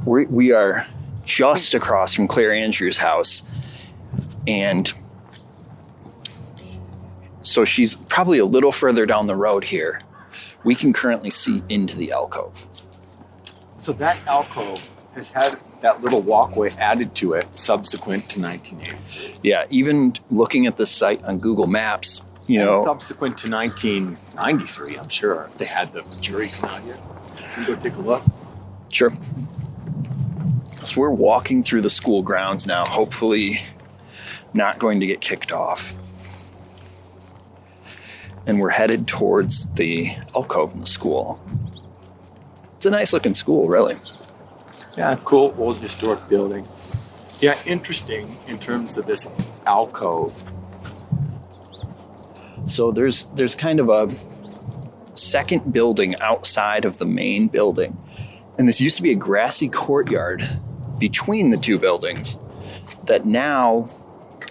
We are just across from Claire Andrews' house, and so she's probably a little further down the road here. We can currently see into the alcove. So that alcove has had that little walkway added to it subsequent to 1983. Yeah, even looking at the site on Google Maps, subsequent to 1993, I'm sure they had the jury come out here. Can you go take a look? Sure. So we're walking through the school grounds now, hopefully not going to get kicked off. And we're headed towards the alcove in the school. It's a nice looking school, really. Yeah, cool old historic building. Yeah, interesting in terms of this alcove. So there's kind of a second building outside of the main building. And this used to be a grassy courtyard between the two buildings that now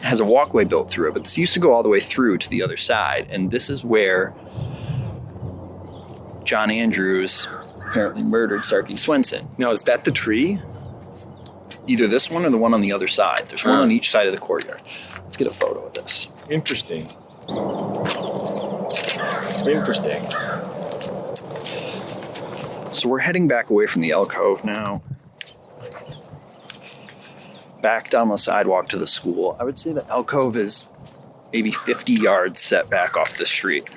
has a walkway built through it. But this used to go all the way through to the other side. And this is where John Andrews apparently murdered Starkey Swenson. Now, is that the tree? Either this one or the one on the other side. There's one on each side of the courtyard. Let's get a photo of this. Interesting. Interesting. So we're heading back away from the alcove now. Back down the sidewalk to the school. I would say the alcove is maybe 50 yards set back off the street.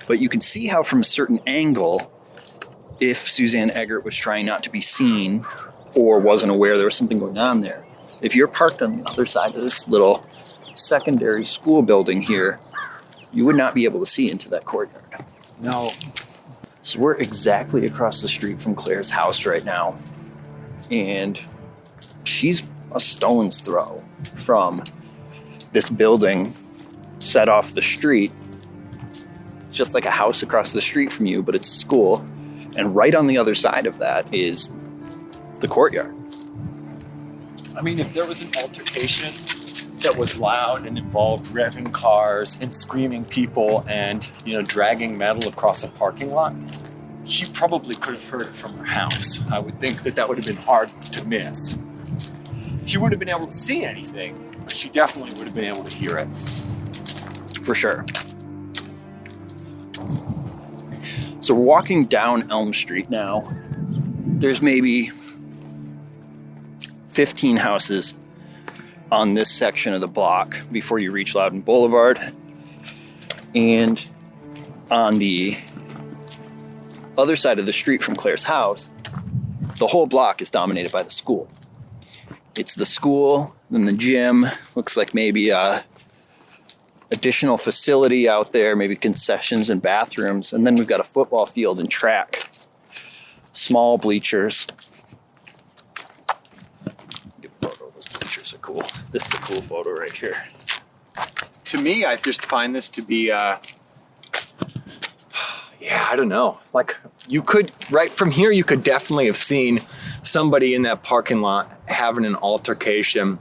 But you can see how from a certain angle, if Suzanne Eggert was trying not to be seen or wasn't aware there was something going on there, if you're parked on the other side of this little secondary school building here, you would not be able to see into that courtyard. No. So we're exactly across the street from Claire's house right now. And she's a stone's throw from this building set off the street. It's just like a house across the street from you, but it's a school. And right on the other side of that is the courtyard. I mean, if there was an altercation that was loud and involved revving cars and screaming people and, dragging metal across a parking lot, she probably could have heard it from her house. I would think that would have been hard to miss. She wouldn't have been able to see anything, but she definitely would have been able to hear it. For sure. So we're walking down Elm Street now. There's maybe 15 houses on this section of the block before you reach Loudon Boulevard. And on the other side of the street from Claire's house, the whole block is dominated by the school. It's the school, then the gym, looks like maybe a additional facility out there, maybe concessions and bathrooms, and then we've got a football field and track. Small bleachers. Get a photo. Those bleachers are cool. This is a cool photo right here. To me, I just find this to be, I don't know. Like, you could, right from here, you could definitely have seen somebody in that parking lot having an altercation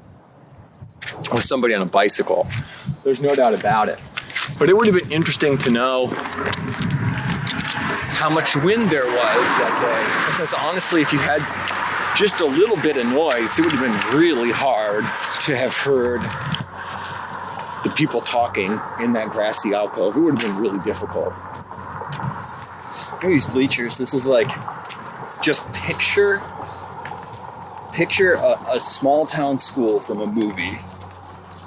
with somebody on a bicycle. There's no doubt about it. But it would have been interesting to know how much wind there was that day. Because honestly, if you had just a little bit of noise, it would have been really hard to have heard the people talking in that grassy alcove. It would have been really difficult. Look at these bleachers. This is like, just picture a small town school from a movie,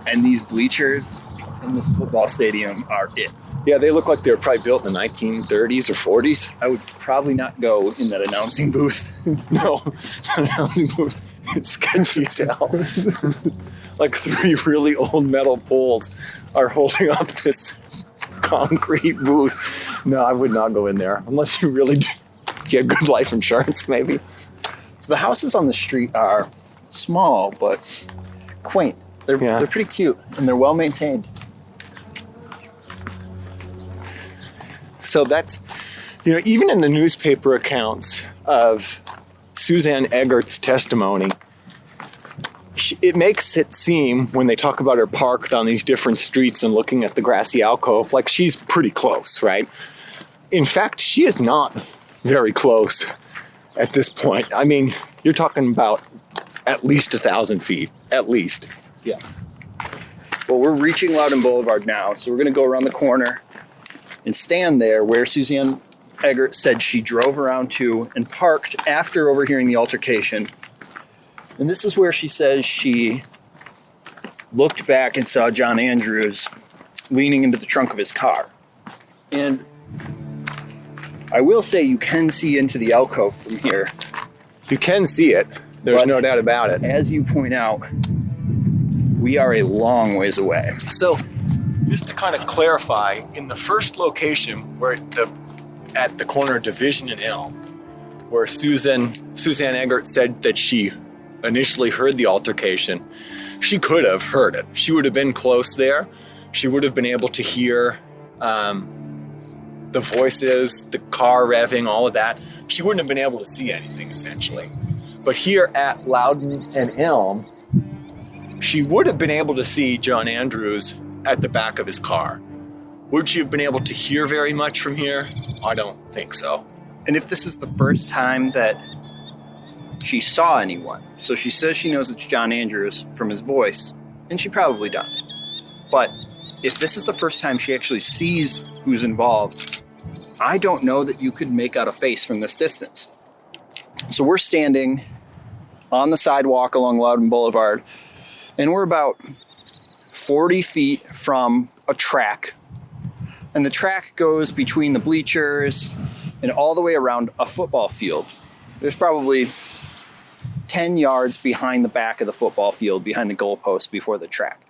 and these bleachers in this football stadium are it. Yeah, they look like they were probably built in the 1930s or 40s. I would probably not go in that announcing booth. No, the announcing booth is sketchy as hell. Like 3 really old metal poles are holding up this concrete booth. No, I would not go in there unless you really get good life insurance, maybe. So the houses on the street are small but quaint. They're pretty cute and they're well maintained. So that's, even in the newspaper accounts of Suzanne Eggert's testimony, it makes it seem, when they talk about her parked on these different streets and looking at the grassy alcove, like she's pretty close, right? In fact, she is not very close at this point. I mean, you're talking about at least 1,000 feet, at least. Yeah. Well, we're reaching Loudon Boulevard now, so we're going to go around the corner and stand there where Suzanne Eggert said she drove around to and parked after overhearing the altercation. And this is where she says she looked back and saw John Andrews leaning into the trunk of his car. And I will say you can see into the alcove from here. You can see it. There's no doubt about it. As you point out, we are a long ways away. So, just to kind of clarify, in the first location where at the corner of Division and Elm, where Suzanne Eggert said that she initially heard the altercation, she could have heard it. She would have been close there. She would have been able to hear the voices, the car revving, all of that. She wouldn't have been able to see anything, essentially. But here at Loudon and Elm, she would have been able to see John Andrews at the back of his car. Would she have been able to hear very much from here? I don't think so. And if this is the first time that she saw anyone, so she says she knows it's John Andrews from his voice, and she probably does. But if this is the first time she actually sees who's involved, I don't know that you could make out a face from this distance. So we're standing on the sidewalk along Loudon Boulevard, and we're about 40 feet from a track. And the track goes between the bleachers and all the way around a football field. There's probably 10 yards behind the back of the football field, behind the goalpost before the track.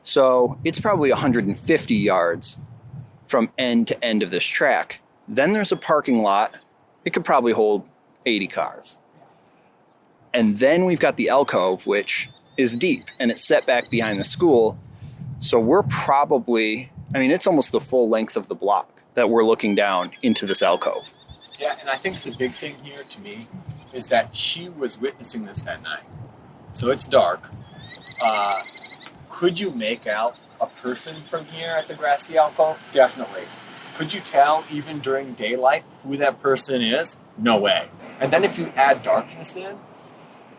So it's probably 150 yards from end to end of this track. Then there's a parking lot. It could probably hold 80 cars. And then we've got the alcove, which is deep, and it's set back behind the school. So we're probably, it's almost the full length of the block that we're looking down into this alcove. Yeah, and I think the big thing here to me is that she was witnessing this at night. So it's dark. Could you make out a person from here at the grassy alcove? Definitely. Could you tell even during daylight who that person is? No way. And then if you add darkness in,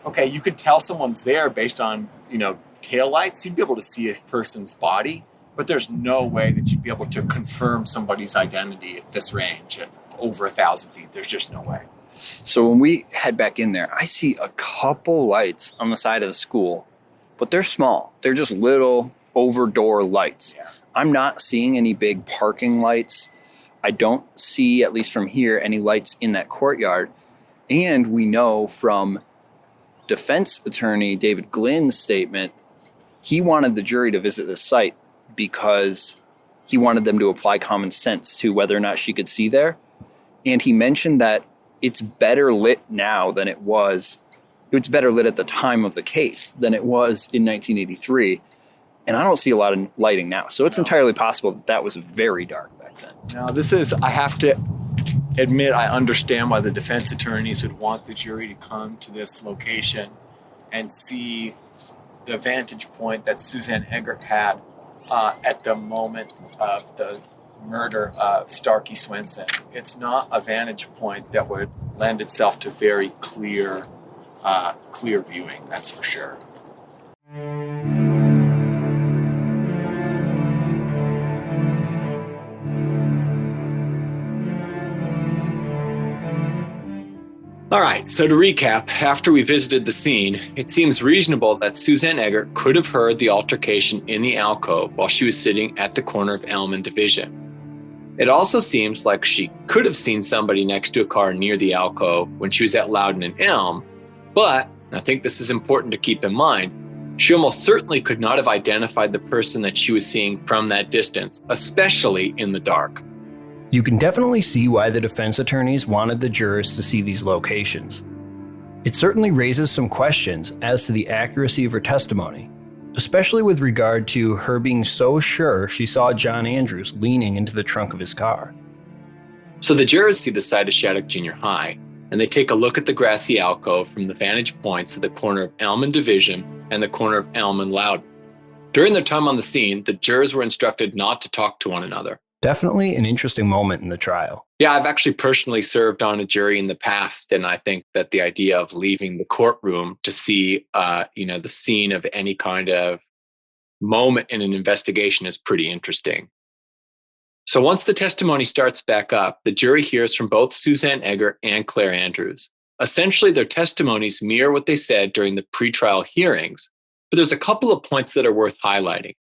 okay, you could tell someone's there based on, taillights. You'd be able to see a person's body, but there's no way that you'd be able to confirm somebody's identity at this range at over 1,000 feet. There's just no way. So when we head back in there, I see a couple lights on the side of the school, but they're small. They're just little over-door lights. Yeah. I'm not seeing any big parking lights. I don't see, at least from here, any lights in that courtyard. And we know from defense attorney David Glynn's statement, he wanted the jury to visit this site because he wanted them to apply common sense to whether or not she could see there. And he mentioned that it's better lit now than it was. It's better lit at the time of the case than it was in 1983. And I don't see a lot of lighting now. So it's entirely possible that that was very dark back then. Now, I have to admit, I understand why the defense attorneys would want the jury to come to this location and see the vantage point that Suzanne Eggert had at the moment of the murder of Starkey Swenson. It's not a vantage point that would lend itself to very clear viewing, that's for sure. All right, so to recap, after we visited the scene, it seems reasonable that Suzanne Eggert could have heard the altercation in the alcove while she was sitting at the corner of Elm and Division. It also seems like she could have seen somebody next to a car near the alcove when she was at Loudon and Elm, but, and I think this is important to keep in mind, she almost certainly could not have identified the person that she was seeing from that distance, especially in the dark. You can definitely see why the defense attorneys wanted the jurors to see these locations. It certainly raises some questions as to the accuracy of her testimony, especially with regard to her being so sure she saw John Andrews leaning into the trunk of his car. So the jurors see the site of Shattuck Junior High, and they take a look at the grassy alcove from the vantage points of the corner of Elm and Division and the corner of Elm and Loudon. During their time on the scene, the jurors were instructed not to talk to one another. Definitely an interesting moment in the trial. Yeah, I've actually personally served on a jury in the past, and I think that the idea of leaving the courtroom to see, the scene of any kind of moment in an investigation is pretty interesting. So once the testimony starts back up, the jury hears from both Suzanne Egger and Claire Andrews. Essentially, their testimonies mirror what they said during the pretrial hearings, but there's a couple of points that are worth highlighting.